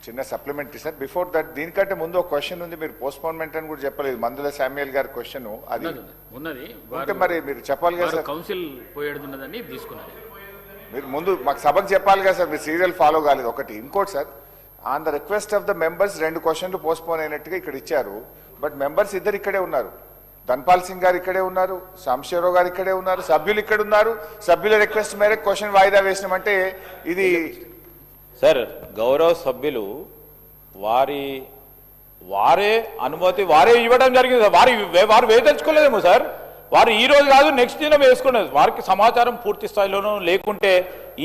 చిన్న supplementary sir. Before that దీనికంటే ముందు ఒక క్వశ్చన్ ఉంది, మీరు పోస్ట్పోన్మెంట్ అని కూడా చెప్పలేదు. మందుల శామ్యుయల్ గారి క్వశ్చన్ అది ఉన్నది, అంటే మరి మీరు చెప్పాలి కదా సార్. కౌన్సిల్ పోయేడున్నదని తీసుకున్నారు. మీరు ముందు మాకు సభకు చెప్పాలి కదా సార్, మీరు సీరియల్ ఫాలో కాలేదు ఒకటి. ఇంకోటి sir, on the request of the members 2 క్వశ్చన్లు పోస్ట్పోన్ అయినట్టుగా ఇక్కడ ఇచ్చారు. బట్ మెంబర్స్ ఇద్దరు ఇక్కడే ఉన్నారు. ధన్పాల్ సింగ్ గారు ఇక్కడే ఉన్నారు, సాంబశివరావు గారు ఇక్కడే ఉన్నారు, సభ్యులు ఇక్కడ ఉన్నారు. సభ్యుల రిక్వెస్ట్ మేరకు క్వశ్చన్ వాయిదా వేసినామంటే ఇది సార్ గౌరవ సభ్యులు వారే అనుమతి వారే ఇవ్వడం జరిగింది. వారు వేదలుచుకోలేదేమో సార్. వారు ఈ రోజు కాదు నెక్స్ట్ దినం వేసుకునేది. వారికి సమాచారం పూర్తి స్థాయిలోనూ లేకుంటే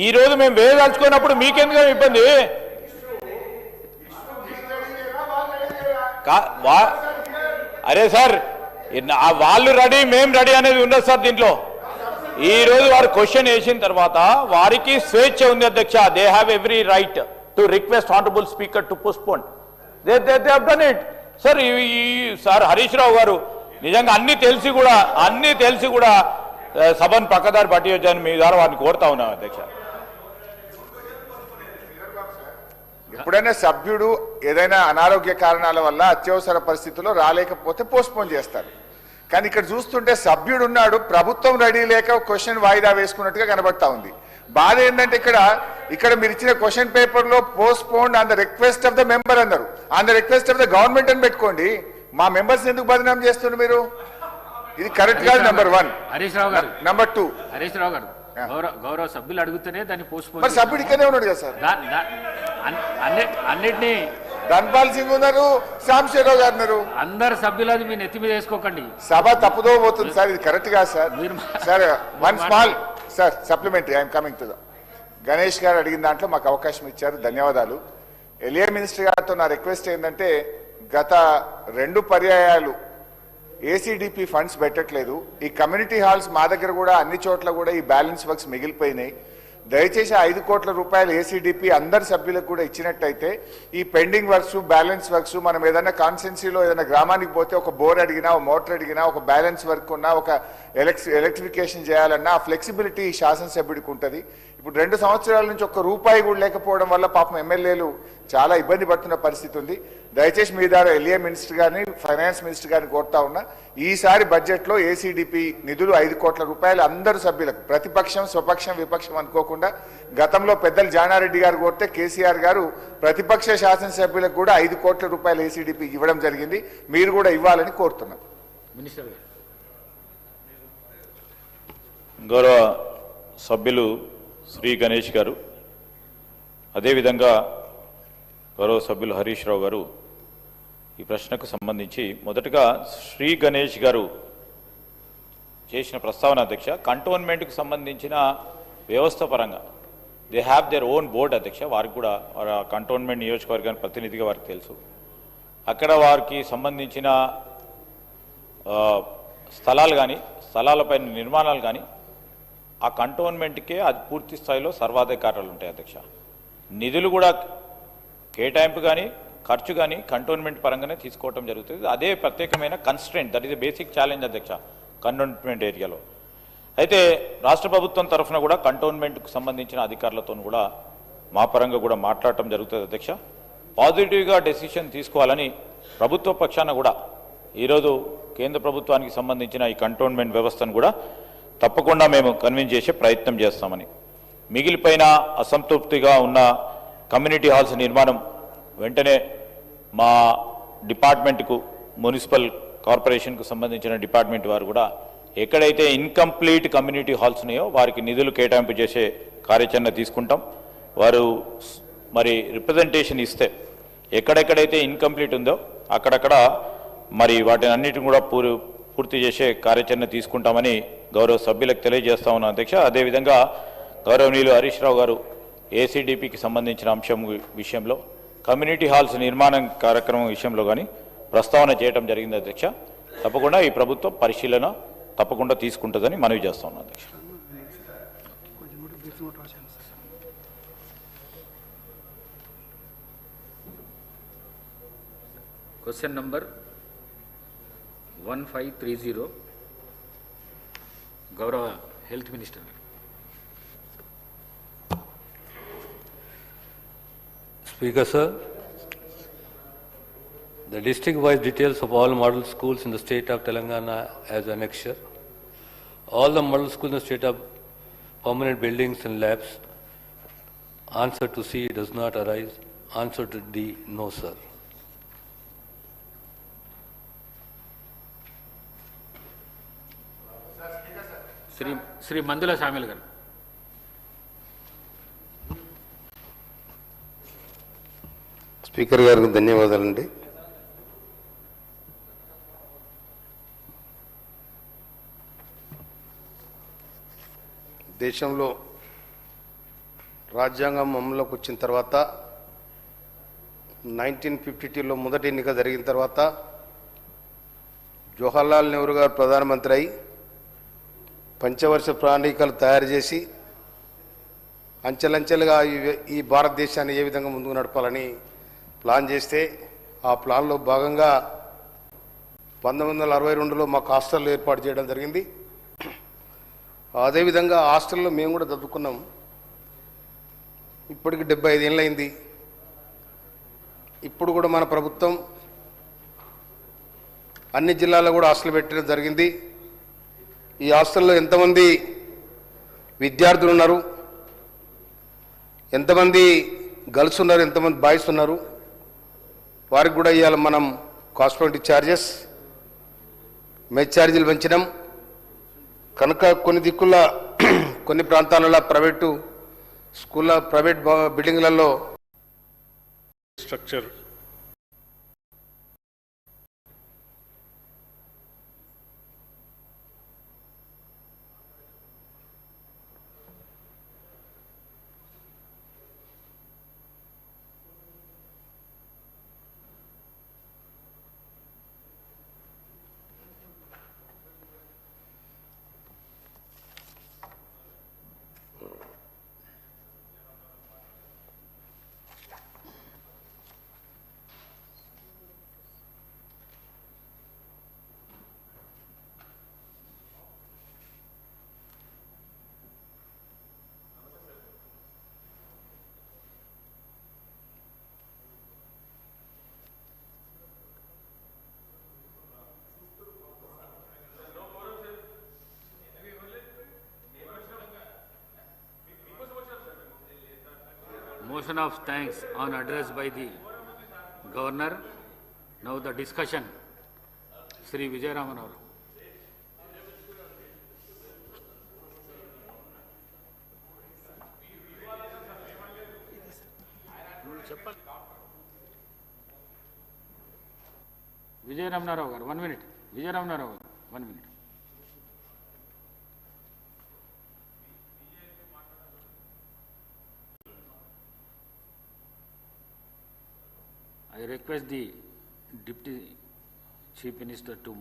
ఈ రోజు మేము వేదలుచుకున్నప్పుడు మీకెందుకు ఇబ్బంది? అరే సార్ వాళ్ళు రెడీ మేము రెడీ అనేది ఉండదు సార్. దీంట్లో ఈ రోజు వారు క్వశ్చన్ వేసిన తర్వాత వారికి స్వేచ్ఛ ఉంది అధ్యక్ష. They have every right to request honourable speaker to postpone. They have done it sir. Sir Harish Rao garu నిజంగా అన్ని తెలిసి కూడా సభను పక్కదారి పట్టించని మీ ద్వారా వారిని కోరుతా ఉన్నాం అధ్యక్ష. ఎప్పుడైనా సభ్యుడు ఏదైనా అనారోగ్య కారణాల వల్ల అత్యవసర పరిస్థితుల్లో రాలేకపోతే పోస్ట్పోన్ చేస్తారు. కానీ ఇక్కడ చూస్తుంటే సభ్యుడు ఉన్నాడు, ప్రభుత్వం రెడీ లేక క్వశ్చన్ వాయిదా వేసుకున్నట్టుగా కనబడతా ఉంది. బాధ ఏంటంటే ఇక్కడ మీరు ఇచ్చిన క్వశ్చన్ పేపర్ లో postponed on the request of the member అన్నారు. On the request of the government అని పెట్టుకోండి. మా మెంబర్స్ ఎందుకు బదనాం చేస్తున్నారు మీరు? ఇది కరెక్ట్ కాదు. నెంబర్ 1. హరీష్ రావు గారు. నెంబర్ 2 హరీష్ రావు గారు గౌరవ సభ్యులు అడుగుతూనే దాన్ని పోస్ట్పోన్. మరి సభ్యుడు ఇక్కడే ఉన్నాడు కదా సార్. అన్నిటినీ ధన్పాల్ సింగ్ ఉన్నారు, సాంబశివరావు గారు ఉన్నారు. అందరు సభ్యులు అది మీ నెత్తి మీద వేసుకోకండి. సభ తప్పుదో పోతుంది సార్. ఇది కరెక్ట్ కాదు sir. Sir one small sir supplementary I'm coming to the Ganesh గారు అడిగిన దాంట్లో మాకు అవకాశం ఇచ్చారు, ధన్యవాదాలు. ఎల్ఏ మినిస్టర్ గారితో నా రిక్వెస్ట్ ఏంటంటే గత 2 పర్యాయాలు ఏసీడీపీ ఫండ్స్ పెట్టట్లేదు. ఈ కమ్యూనిటీ హాల్స్ మా దగ్గర కూడా అన్ని చోట్ల కూడా ఈ బ్యాలెన్స్ వర్క్స్ మిగిలిపోయినాయి. దయచేసి 5 కోట్ల రూపాయలు ఏసీడీపీ అందరి సభ్యులకు కూడా ఇచ్చినట్టయితే ఈ పెండింగ్ వర్క్స్ బ్యాలెన్స్ వర్క్స్ మనం ఏదైనా కాన్స్టెన్సీలో ఏదైనా గ్రామానికి పోతే ఒక బోర్ అడిగినా, ఒక మోటార్ అడిగినా, ఒక బ్యాలెన్స్ వర్క్ ఉన్నా, ఒక ఎలక్ట్రిఫికేషన్ చేయాలన్నా ఆ ఫ్లెక్సిబిలిటీ శాసనసభ్యుడికి ఉంటుంది. ఇప్పుడు 2 సంవత్సరాల నుంచి ఒక్క రూపాయి కూడా లేకపోవడం వల్ల పాపం ఎమ్మెల్యేలు చాలా ఇబ్బంది పడుతున్న పరిస్థితి ఉంది. దయచేసి మీ ద్వారా ఎల్ఏ మినిస్టర్ గారిని, ఫైనాన్స్ మినిస్టర్ గారిని కోరుతా ఉన్నా, ఈసారి బడ్జెట్లో ఏసీడీపీ నిధులు 5 కోట్ల రూపాయలు అందరు సభ్యులకు, ప్రతిపక్షం స్వపక్షం విపక్షం అనుకోకుండా, గతంలో పెద్దలు జానారెడ్డి గారు కోరితే కేసీఆర్ గారు ప్రతిపక్ష శాసనసభ్యులకు కూడా 5 కోట్ల రూపాయలు ఏసీడీపీ ఇవ్వడం జరిగింది. మీరు కూడా ఇవ్వాలని కోరుతున్నాం. మినిస్టర్ గారు. గౌరవ సభ్యులు శ్రీ గణేష్ గారు, అదేవిధంగా గౌరవ సభ్యులు హరీష్ రావు గారు ఈ ప్రశ్నకు సంబంధించి మొదటగా శ్రీ గణేష్ గారు చేసిన ప్రస్తావన అధ్యక్ష, కంటోన్మెంట్కు సంబంధించిన వ్యవస్థ పరంగా they have their own board అధ్యక్ష. వారికి కూడా కంటోన్మెంట్ నియోజకవర్గానికి ప్రతినిధిగా వారికి తెలుసు. అక్కడ వారికి సంబంధించిన స్థలాలు కానీ స్థలాలపైన నిర్మాణాలు కానీ ఆ కంటోన్మెంట్కే అది పూర్తి స్థాయిలో సర్వాధికారాలు ఉంటాయి అధ్యక్ష. నిధులు కూడా కేటాయింపు కానీ ఖర్చు కానీ కంటోన్మెంట్ పరంగానే తీసుకోవడం జరుగుతుంది. అదే ప్రత్యేకమైన constraint, that is basic challenge అధ్యక్ష కంటోన్మెంట్ ఏరియాలో. అయితే రాష్ట్ర ప్రభుత్వం తరఫున కూడా కంటోన్మెంట్కు సంబంధించిన అధికారులతో కూడా మా పరంగా కూడా మాట్లాడటం జరుగుతుంది అధ్యక్ష. పాజిటివ్గా డెసిషన్ తీసుకోవాలని ప్రభుత్వ పక్షాన కూడా ఈరోజు కేంద్ర ప్రభుత్వానికి సంబంధించిన ఈ కంటోన్మెంట్ వ్యవస్థను కూడా తప్పకుండా మేము కన్విన్స్ చేసే ప్రయత్నం చేస్తామని. మిగిలిపోయిన అసంతృప్తిగా ఉన్న కమ్యూనిటీ హాల్స్ నిర్మాణం వెంటనే మా డిపార్ట్మెంట్కు, మున్సిపల్ కార్పొరేషన్కు సంబంధించిన డిపార్ట్మెంట్ వారు కూడా ఎక్కడైతే ఇన్కంప్లీట్ కమ్యూనిటీ హాల్స్ ఉన్నాయో వారికి నిధులు కేటాయింపు చేసే కార్యాచరణ తీసుకుంటాం. వారు మరి రిప్రజెంటేషన్ ఇస్తే ఎక్కడెక్కడైతే ఇన్కంప్లీట్ ఉందో అక్కడక్కడ మరి వాటిని అన్నిటిని కూడా పూర్తి చేసే కార్యాచరణ తీసుకుంటామని గౌరవ సభ్యులకు తెలియజేస్తా ఉన్నాం అధ్యక్ష. అదేవిధంగా గౌరవనీయులు హరీష్ రావు గారు ఏసీడీపీకి సంబంధించిన అంశం విషయంలో, కమ్యూనిటీ హాల్స్ నిర్మాణం కార్యక్రమం విషయంలో కానీ ప్రస్తావన చేయడం జరిగింది అధ్యక్ష. తప్పకుండా ఈ ప్రభుత్వం పరిశీలన తప్పకుండా తీసుకుంటుందని మనవి చేస్తా ఉన్నాం అధ్యక్ష. క్వశ్చన్ నంబర్ 1530 గౌరవ health minister. Speaker sir, The district-wise details of all model schools in the state of Telangana as annexure. All the model schools in the state of permanent buildings and labs. Answer to C, does not arise. Answer to D, no, sir. Shri Mandula Samel గారు. Speaker గారికి ధన్యవాదాలండి. దేశంలో రాజ్యాంగం అమలులోకి వచ్చిన తర్వాత 1952లో మొదటి ఎన్నిక జరిగిన తర్వాత జవహర్లాల్ నెహ్రూ గారు ప్రధానమంత్రి అయి పంచవర్ష ప్రణాళికలు తయారు చేసి అంచెలంచెలుగా ఈ భారతదేశాన్ని ఏ విధంగా ముందుకు నడపాలని ప్లాన్ చేస్తే ఆ ప్లాన్లో భాగంగా 1962లో మాకు హాస్టల్ ఏర్పాటు చేయడం జరిగింది. అదేవిధంగా హాస్టల్లో మేము కూడా చదువుకున్నాం. ఇప్పటికి 75 ఏళ్ళు అయింది. ఇప్పుడు కూడా మన ప్రభుత్వం అన్ని జిల్లాల్లో కూడా హాస్టల్ పెట్టడం జరిగింది. ఈ హాస్టల్లో ఎంతమంది విద్యార్థులు ఉన్నారు, ఎంతమంది గర్ల్స్ ఉన్నారు, ఎంతమంది బాయ్స్ ఉన్నారు, వారికి కూడా ఇవాళ మనం కాస్మెటిక్ ఛార్జెస్ మెస్ ఛార్జీలు పెంచడం కనుక కొన్ని దిక్కుల కొన్ని ప్రాంతాలలో ప్రైవేటు స్కూళ్ళ private బిల్డింగ్లలో structure Motion of thanks on address by the Governor. Now the discussion. Sri Vijay Raman avaru. Vijay Ramanarao garu, 1 minute. Vijay Ramanarao garu, 1 minute. I request the Deputy Chief Minister to move.